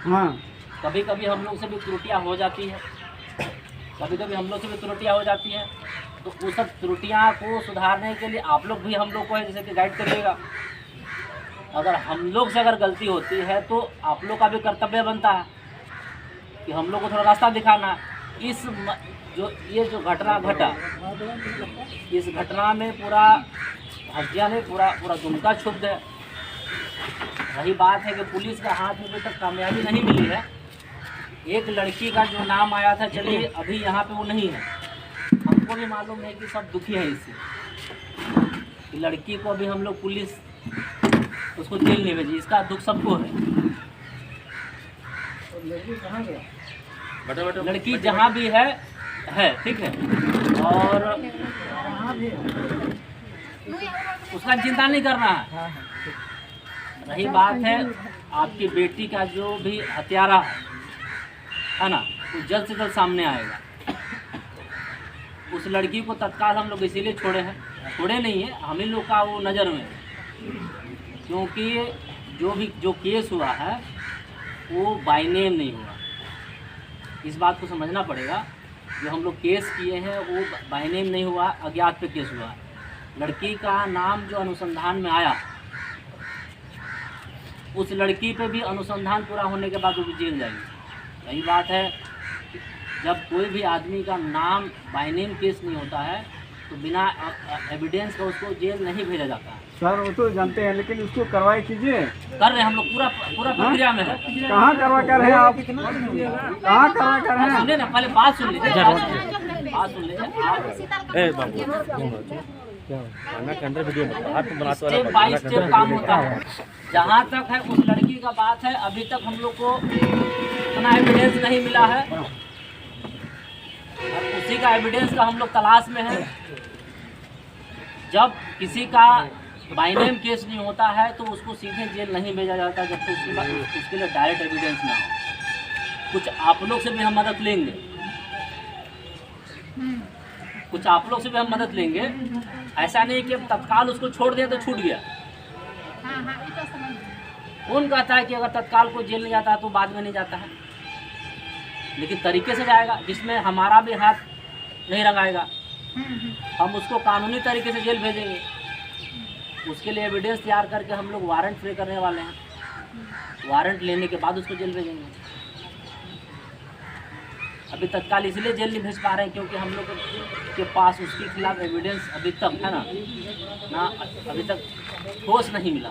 हाँ। कभी कभी हम लोग से भी त्रुटियां हो जाती है, तो वो सब त्रुटियां को सुधारने के लिए आप लोग भी हम लोग को है जैसे कि गाइड करिएगा। अगर हम लोग से अगर गलती होती है तो आप लोग का भी कर्तव्य बनता है कि हम लोग को थोड़ा रास्ता दिखाना। ये जो घटना घटा, इस घटना में पूरा हत्या ने पूरा दुमका छुप गया। वही बात है कि पुलिस के हाथ में अभी तक कामयाबी नहीं मिली है। एक लड़की का जो नाम आया था, चलिए अभी यहाँ पे वो नहीं है, हमको भी मालूम है कि सब दुखी है इससे कि लड़की को अभी हम लोग पुलिस उसको जेल नहीं भेजी, इसका दुख सबको है। लड़की जहाँ भी है ठीक है, और उसका चिंता नहीं करना है। रही बात है आपकी बेटी का जो भी हत्यारा है ना, वो जल्द से जल्द सामने आएगा। उस लड़की को तत्काल हम लोग इसीलिए छोड़े नहीं है, हम ही लोग का वो नज़र में, क्योंकि जो केस हुआ है वो बाय नेम नहीं हुआ। इस बात को समझना पड़ेगा, जो हम लोग केस किए हैं वो बाय नेम नहीं हुआ, अज्ञात पे केस हुआ। लड़की का नाम जो अनुसंधान में आया, उस लड़की पे भी अनुसंधान पूरा होने के बाद वो भी जेल जाएगी। यही बात है, जब कोई भी आदमी का नाम बाय नेम केस नहीं होता है तो बिना एविडेंस का उसको जेल नहीं भेजा जाता है। सर वो तो जानते हैं, लेकिन उसको कार्रवाई कीजिए। कर रहे हैं हम लोग, पूरा प्रक्रिया में है। कहाँ कार्रवाई कर रहे हैं आप? कहाँ कार्रवाई कर रहे हैं? सुनिए ना, पहले बात सुन लीजिए। स्टेप बाय स्टेप काम होता है। जहाँ तक है उस लड़की का बात है, अभी तक हम लोग को उतना एविडेंस नहीं मिला है, और उसी का एविडेंस का हम लोग तलाश में है। जब किसी का बाय नेम केस नहीं होता है तो उसको सीधे जेल नहीं भेजा जाता, जब तक उसके लिए डायरेक्ट एविडेंस ना हो। कुछ आप लोग से भी हम मदद लेंगे, ऐसा नहीं कि अब तत्काल उसको छोड़ दिया तो छूट गया। कौन कहता है कि अगर तत्काल को जेल नहीं जाता है तो बाद में नहीं जाता है, लेकिन तरीके से जाएगा जिसमें हमारा भी हाथ नहीं रंगाएगा। हम उसको कानूनी तरीके से जेल भेजेंगे, उसके लिए एविडेंस तैयार करके हम लोग वारंट फ्री करने वाले हैं। वारंट लेने के बाद उसको जेल भेजेंगे। अभी तत्काल इसलिए जेल नहीं भेज पा रहे हैं क्योंकि हम लोग के पास उसके खिलाफ एविडेंस अभी तक है ना अभी तक ठोस नहीं मिला।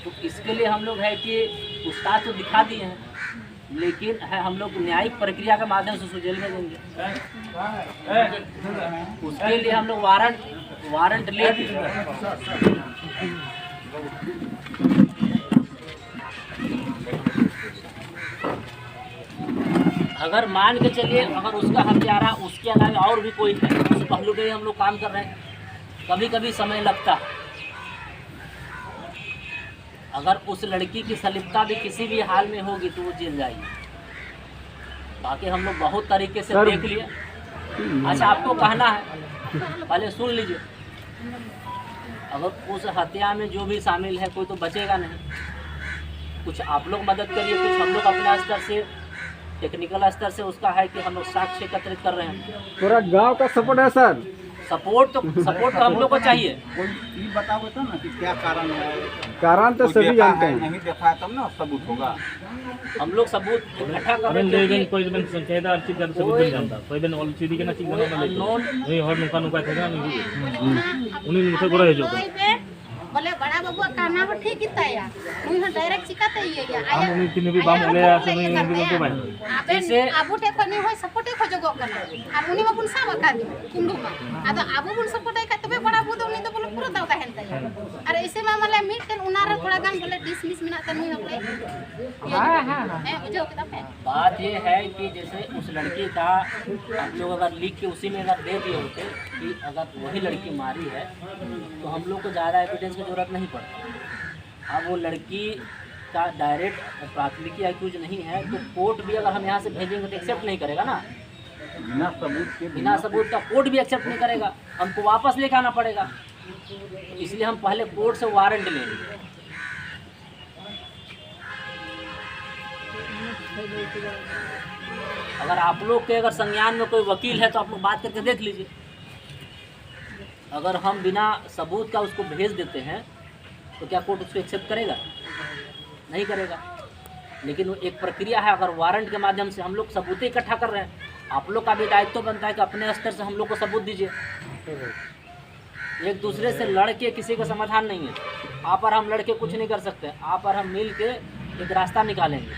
तो इसके लिए हम लोग है कि पूछताछ तो दिखा दिए हैं, लेकिन है हम लोग न्यायिक प्रक्रिया के माध्यम से उसको जेल भेजेंगे। उसके लिए हम लोग वारंट लेके अगर मान के चलिए, अगर उसका हत्यारा उसके अलावा और भी कोई है, उस पहलू पे हम लोग काम कर रहे हैं। कभी कभी समय लगता है। अगर उस लड़की की संलिप्तता भी किसी भी हाल में होगी तो वो जेल जाएगी। बाकी हम लोग बहुत तरीके से देख लिए। अच्छा, आपको कहना है, पहले सुन लीजिए। अगर उस हत्या में जो भी शामिल है कोई तो बचेगा नहीं। कुछ आप लोग मदद करिए, कुछ हम लोग अपने स्तर से, टेक्निकल स्तर से उसका है कि हम लोग साक्ष्य एकत्रित कर रहे हैं। पूरा गांव का सपोर्ट है सर। सपोर्ट तो हम लोग को चाहिए। ये बताओ तो ना कि क्या कारण है। कारण तो सभी जानते हैं। नहीं देखा है तब ना सबूत होगा। हम लोग सबूत इकट्ठा कर रहे हैं। कोई बन संकेत आर चीज कर सबूत नहीं जानता, कोई बन ऑल सीधी के ना चीज ना ले नहीं और नुका नुका थे ना उन्हीं मुझे बड़ा है जो बोले बड़ा बाबू का नाम ठीक ही तया उन्हें डायरेक्ट सिखाते ही है हम उन्हीं तीन भी बाम ले आ तो नहीं उन्हीं को भाई जैसे आबू टे कोनी होय सपोर्ट को जगो कना और उन्हीं बाबू सा बका दी कुंडू में आदो आबू बुन सपोर्ट का तबे बड़ा बुद उन्हीं तो बोले पूरा दाव का हेन तया और ऐसे में मतलब मीटन उनार थोड़ा गान बोले डिसमिस मिना तनु होले। हां बुझो के तबे बात ये है कि जैसे उस लड़की का हम लोग अगर लिख के उसी में अगर दे दिए होते कि अगर वही लड़की मारी है तो हम लोग को ज़्यादा एविडेंस की जरूरत नहीं पड़ती। अब वो लड़की का डायरेक्ट प्राथमिकी एक्यूज नहीं है तो कोर्ट भी अगर हम यहाँ से भेजेंगे तो एक्सेप्ट नहीं करेगा ना। बिना सबूत का कोर्ट भी एक्सेप्ट नहीं करेगा, हमको वापस लेके आना पड़ेगा। इसलिए हम पहले कोर्ट से वारंट लेंगे। अगर आप लोग के अगर संज्ञान में कोई वकील है तो आप लोग बात करके देख लीजिए। अगर हम बिना सबूत का उसको भेज देते हैं तो क्या कोर्ट उसको एक्सेप्ट करेगा? नहीं करेगा। लेकिन वो एक प्रक्रिया है, अगर वारंट के माध्यम से हम लोग सबूत इकट्ठा कर रहे हैं, आप लोग का भी दायित्व बनता है कि अपने स्तर से हम लोग को सबूत दीजिए। एक दूसरे से लड़ के किसी का समाधान नहीं है। आप और हम लड़ के कुछ नहीं कर सकते, आप और हम मिल के एक रास्ता निकालेंगे।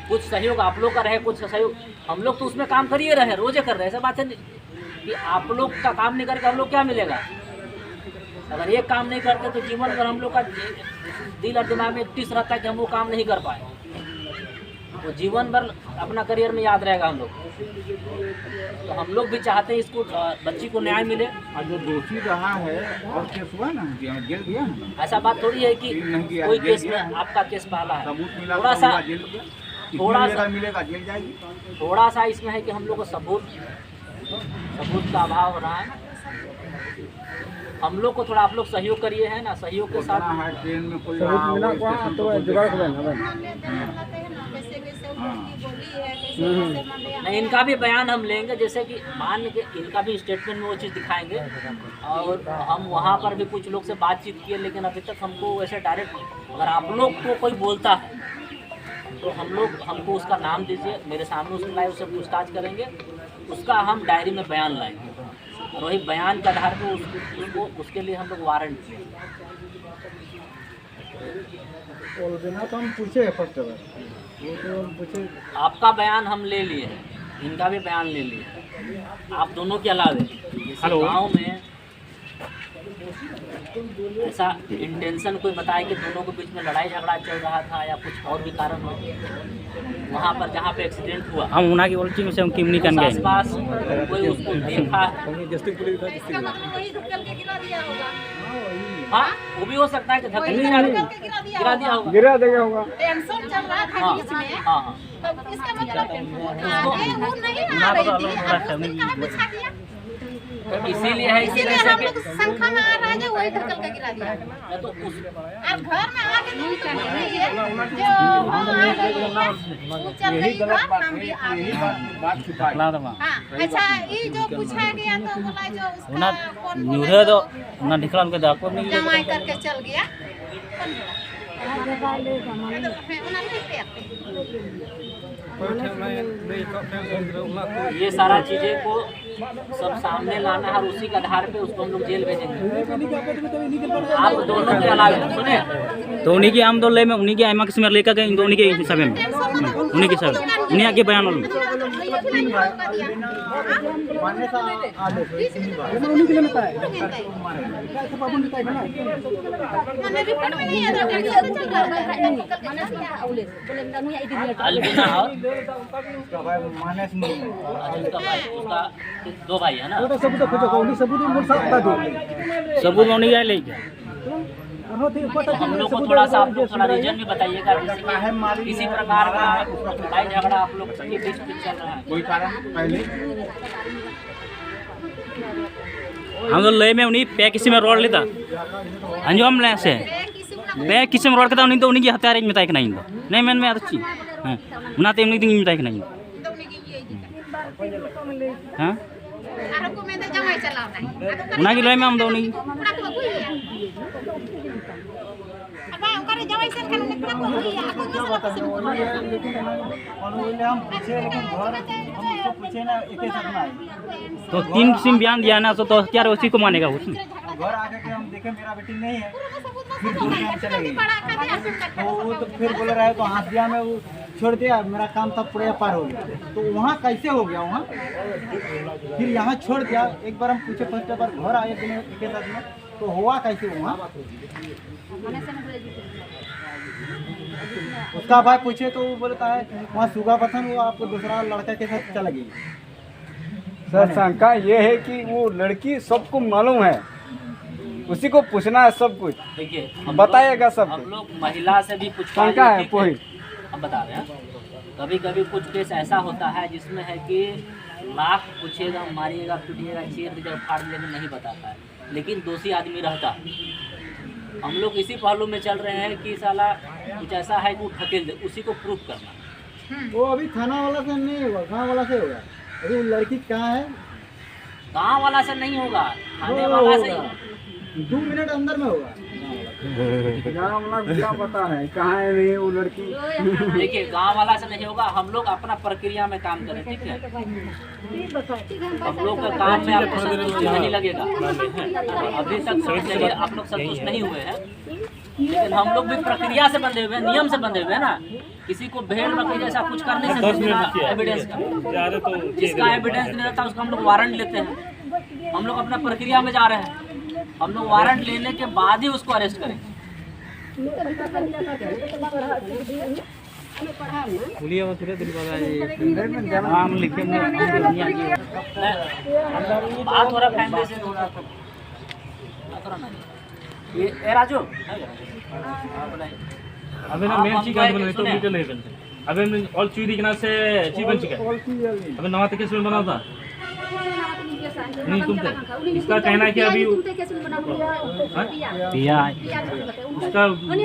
कुछ सहयोग आप लोग का रहे, कुछ सहयोग हम लोग तो उसमें काम कर ही रहे, रोजे कर रहे हैं। ऐसा बात है कि आप लोग का काम नहीं करके हम लोग क्या मिलेगा? अगर ये काम नहीं करते तो जीवन भर हम लोग का दिल और दिमाग में एक टिस रहता है कि हम वो काम नहीं कर पाए, वो जीवन भर अपना करियर में याद रहेगा हम लोग। तो हम लोग भी चाहते हैं इसको बच्ची को न्याय मिले। और जो दोषी रहा है और केस हुआ ना, जेल गया है। ऐसा बात थोड़ी है कि कोई केस में आपका केस पहला है, सबूत मिला थोड़ा सा मिलेगा जेल जाएगी। थोड़ा सा इसमें है कि हम लोग को सबूत का अभाव हो रहा है। हम लोग को थोड़ा आप लोग सहयोग करिए, है ना, सहयोग के साथ। ट्रेन में कोई नहीं, इनका भी बयान हम लेंगे, जैसे कि मान के इनका भी स्टेटमेंट में वो चीज़ दिखाएंगे। और हम वहाँ पर भी कुछ लोग से बातचीत किए, लेकिन अभी तक हमको वैसे डायरेक्ट अगर आप लोग को कोई बोलता है तो हमको उसका नाम दीजिए, मेरे सामने उसको लाए, उससे पूछताछ करेंगे, उसका हम डायरी में बयान लाएंगे और वही बयान के आधार पर उसके लिए हम लोग वारंट देंगे। तो हम पूछे फर्स्ट वो तो हम पूछे। आपका बयान हम ले लिए, इनका भी बयान ले लिए। आप दोनों के अलावे जैसे गाँव में ऐसा इंटेंशन कोई बताए कि दोनों के बीच में लड़ाई झगड़ा चल रहा था या कुछ और भी कारण हो, वहाँ पर जहाँ पे एक्सीडेंट हुआ हम उना की उल्टी में से हम किमनी कर गए। आसपास कोई उसको देखा, हाँ वो भी हो सकता है कि धक्के गिरा दिया होगा, गिरा देगा होगा। टेंशन चल रहा था बीच में, हाँ तब इसका मतलब आगे वो नहीं आ रही थी, अब उसने कहाँ पीछा किया? इसीलिए है, इसीलिए हम लोग संख्या में आ रहा है, वही ढकल के गिरा दिया। तो उस और घर में आके नहीं कर रही है, जो हम आ गई है वो चल रही है, हम भी आ गए। हाँ, अच्छा ये जो पूछा गया तो बोला जो उसका कौन न्यूरे तो उना निकला उनके दाको नहीं जमाई करके चल गया, कौन बोला? ये सारा चीज़ें को सब सामने लाना है और उसी के आधार पे उसको हम लोग जेल भेजेंगे। आप दोनों के अलावा सुने तो उन्हीं की हम दो ले में उन्हीं की आइमा किस्म लेकर गए, उन्हीं के हिसाब में उन्हीं के हिसाब उन्हीं आगे बयान वालों अलबिना और उसका दो भाई है ना, सबूत में उन्हीं ले गया। हम लोग को थोड़ा सा आप लोग थोड़ा रीजन भी बताइएगा, जैसे कि किसी प्रकार का लड़ाई झगड़ा आप लोग के बीच में चल रहा है, कोई कारण पहले हम लोग ले में उन्हीं पे किसी में रोड लेता अंजुम ले से पे किसी में रोड करता उन्हीं तो उन्हीं की हत्यारे में बताए कि नहीं तो नहीं मैंने में अच्छी हां उना ते उन्हीं दिन बताए कि नहीं हां को में जमाई चलाना है उना की ले में हम दो नहीं अब ओकरे जमाई से खाने में पूरा को हुई है, को हम पूछे लेकिन घर हम उसको पूछे ना एक ही साथ में तो तीन किस्म बयान दिया ना तो क्या उसी को मानेगा उसमें घर आके के हम देखे मेरा बेटी नहीं है, फिर दूर में चले गए तो वो तो फिर बोल रहा है तो हाथ दिया में वो छोड़ दिया, मेरा काम था पूरा पार हो गया। तो वहाँ कैसे हो गया वहाँ, फिर यहाँ छोड़ दिया। एक बार हम पूछे फर्स्ट बार घर आए दिन एक साथ में तो हुआ कैसे वहाँ, उसका भाई पूछे तो वो बोलता है वहाँ सुगा पसंद वो आपको दूसरा लड़का के साथ चला गई। सर शंका ये है कि वो लड़की सबको मालूम है, उसी को पूछना है सब कुछ, देखिए बताएगा सब हम कुछ। लोग महिला से भी कुछ शंका है कोई, हम बता रहे हैं। कभी कभी कुछ केस ऐसा होता है जिसमें है कि लाख पूछेगा, मारिएगा, पीटिएगा, चीर दीजिएगा, फाड़ दीजिएगा, नहीं बताता है, लेकिन दोषी आदमी रहता है। हम लोग इसी पहलू में चल रहे हैं कि साला कुछ ऐसा है कि वो ढकेल दे, उसी को प्रूफ करना। वो अभी थाना वाला से नहीं होगा, गाँव वाला से होगा। अभी वो लड़की कहाँ है? गाँव वाला से नहीं होगा, थाने वाला से ही होगा। 2 मिनट अंदर में होगा। गाँव वाला को क्या पता है कहाँ है नहीं वो लड़की। देखिए गांव वाला से नहीं होगा, हम लोग अपना प्रक्रिया में काम करें, ठीक है। हम लोग का काम में आपको संतुष्ट नहीं लगेगा, अभी तक चलिए आप लोग संतुष्ट नहीं हुए हैं, लेकिन हम लोग भी प्रक्रिया से बंधे हुए हैं, नियम से बंधे हुए हैं ना। किसी को भेड़ बकरी जैसा कुछ कर नहीं सकते एविडेंस का। जिसका एविडेंस नहीं रहता उसका हम लोग वारंट लेते हैं। हम लोग अपना प्रक्रिया में जा रहे हैं, हम लोग वारंट लेने के बाद ही उसको अरेस्ट करेंगे। बात हो रहा फैमिली से, ये राजू अबे ना मेन चीज बना तो मीटर नहीं बनते। अबे मैं ऑल चूड़ी के नाम से चीज बन चुका है। अबे नवा तो किस में बना था नहीं तुम थे। इसका कहना है कि अभी पिया उसका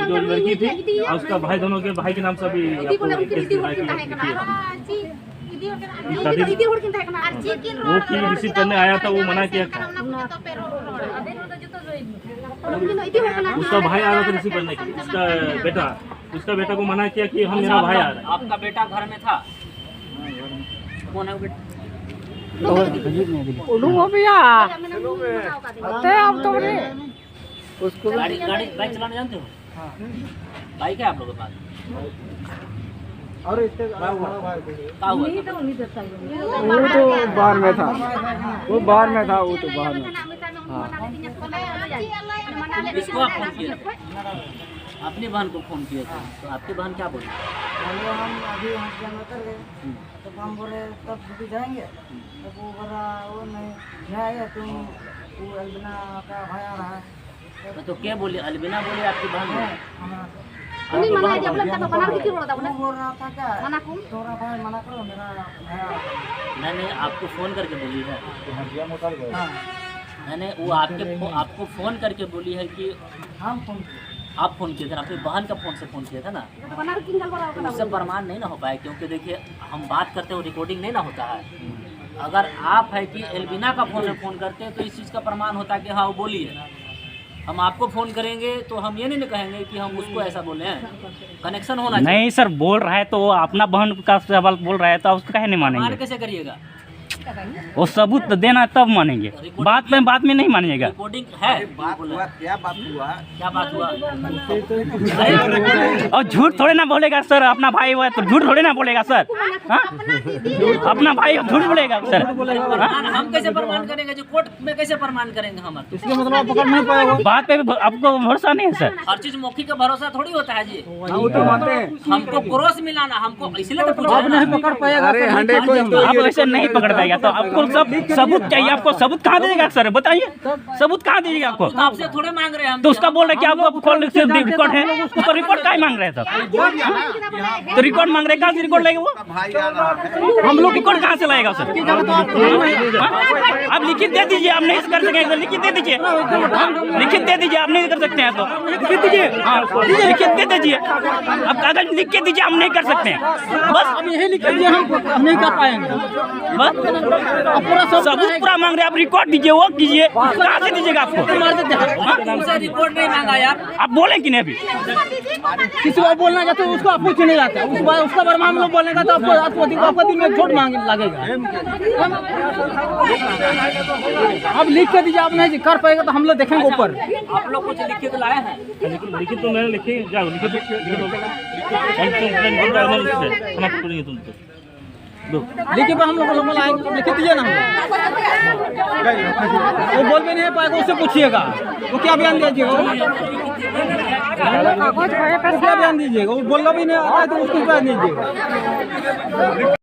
जो लड़की थी और उसका भाई, दोनों के भाई के नाम से अभी वो की रिसीव करने आया था, वो मना किया था। उसका भाई आ रहा था रिसीव करने के लिए, उसका बेटा को मना किया कि हम मेरा भाई आ रहा है। आपका बेटा घर में था? कौन है वो बेटा? उसको गाड़ी बाइक चलाना जानते हो? बाइक है आप लोगों के पास? और इसके क्या हुआ था? वो तो बाहर में था, वो बाहर में था, वो तो बाहर में। किसको आप फोन किए थे? अपनी बहन को फोन किए थे, तो आपकी बहन क्या बोली? हम अभी यहाँ से जमा कर गए, तो हम बोले तब छुट्टी जाएंगे, तो वो बोला वो नहीं आए, तुम वो अलबिना का भाई आ रहा है। तो क्या बोली? अलबिना बोली आपकी बहन बोली? उन्हीं मना है, जब लगता तो बना के क्यों बोलता वो बोल रहा था क्या मना कौन? तोरा भाई मना करो, मेरा भाई आ रहा है। नहीं आपको फोन करके बोली है? हाँ, नहीं वो आपको फोन करके बोली है कि हम फोन किए। आप फोन किए थे ना, अपनी बहन का फोन से फोन किया था ना, बना के किंगल बड़ा तो उससे प्रमाण नहीं ना हो पाए, क्योंकि देखिए हम बात करते हो रिकॉर्डिंग नहीं ना होता है। अगर आप है कि एल्बिना का फोन से फोन करते हैं तो इस चीज़ का प्रमाण होता है कि हाँ वो बोली है। हम आपको फोन करेंगे तो हम ये नहीं कहेंगे कि हम उसको ऐसा बोले हैं, कनेक्शन होना चाहिए। नहीं सर, बोल रहा है तो वो अपना बहन का सवाल बोल रहा है तो उसको कहे नहीं मान मानेंगे? कैसे करिएगा? वो सबूत देना तब मानेंगे, बात में नहीं मानिएगा। रिकॉर्डिंग है? क्या बात हुआ? क्या बात हुआ? और झूठ थोड़े ना बोलेगा सर, अपना भाई हुआ है तो झूठ थोड़े ना बोलेगा सर। हाँ? अपना भाई झूठ बोलेगा सर? हम कैसे प्रमाण करेंगे? जो कोर्ट में कैसे प्रमाण करेंगे? हम इसके मतलब पकड़ नहीं पाएगा। बात पे भी आपको भरोसा नहीं है सर? हर चीज मौखिक का भरोसा थोड़ी होता है जी। वो तो मानते हैं। हमको क्रॉस मिलाना, हमको इसलिए तो पूछा है ना। नहीं पकड़ पाएगा। अरे हंड्रेड को आप ऐसे नहीं पकड़ पाएगा तो आपको सब सबूत चाहिए। आपको सबूत कहाँ दीजिएगा सर, बताइए सबूत कहाँ दीजिएगा आपको? तो आपसे थोड़े मांग रहे हैं हम। तो उसका बोल रहे कि आपको कॉल से रिकॉर्ड है, उसको रिकॉर्ड का ही मांग रहे हैं सर। तो रिकॉर्ड मांग रहे, कहाँ से रिकॉर्ड लेंगे वो? भाई आ रहा है। हम लोग रिकॉर्ड कहाँ से लाएगा सर? आप लिखित दे दीजिए, आप नहीं कर सकेंगे तो लिखित दे दीजिए। लिखित दे दीजिए, आप नहीं कर सकते हैं तो लिखित दीजिए। लिखित दे दीजिए, आप कागज लिख के दीजिए, हम नहीं कर सकते हैं। बस अब यही लिख दिए, हम नहीं कर पाएंगे। बस सबूत पूरा मांग रहे हैं, आप रिकॉर्ड दीजिए, वो कीजिए। कहाँ से दीजिएगा आपको? तुमसे रिकॉर्ड नहीं मांगा यार। आप बोले कि नहीं अभी? किसी को बोलना चाहते हो उसको आपको नहीं जाता है, उसका बारे में हम लोग बोलेगा तो आपको दिन में छोट मांग लगेगा। अब लिख के दीजिए, आप नहीं कर पाएगा तो हम लोग देखेंगे ऊपर। आप लोग कुछ लिख के तो लाए हैं? लिखित तो मैंने लिखे, जाओ लिखित तुम तो लिखे पर हम लोग लाएंगे, लिख दीजिए ना। वो बोल भी नहीं पाएगा, उससे पूछिएगा वो क्या बयान दीजिएगा। वो क्या बयान दीजिएगा? वो बोलना भी नहीं आता है तो उसको बयान दीजिएगा।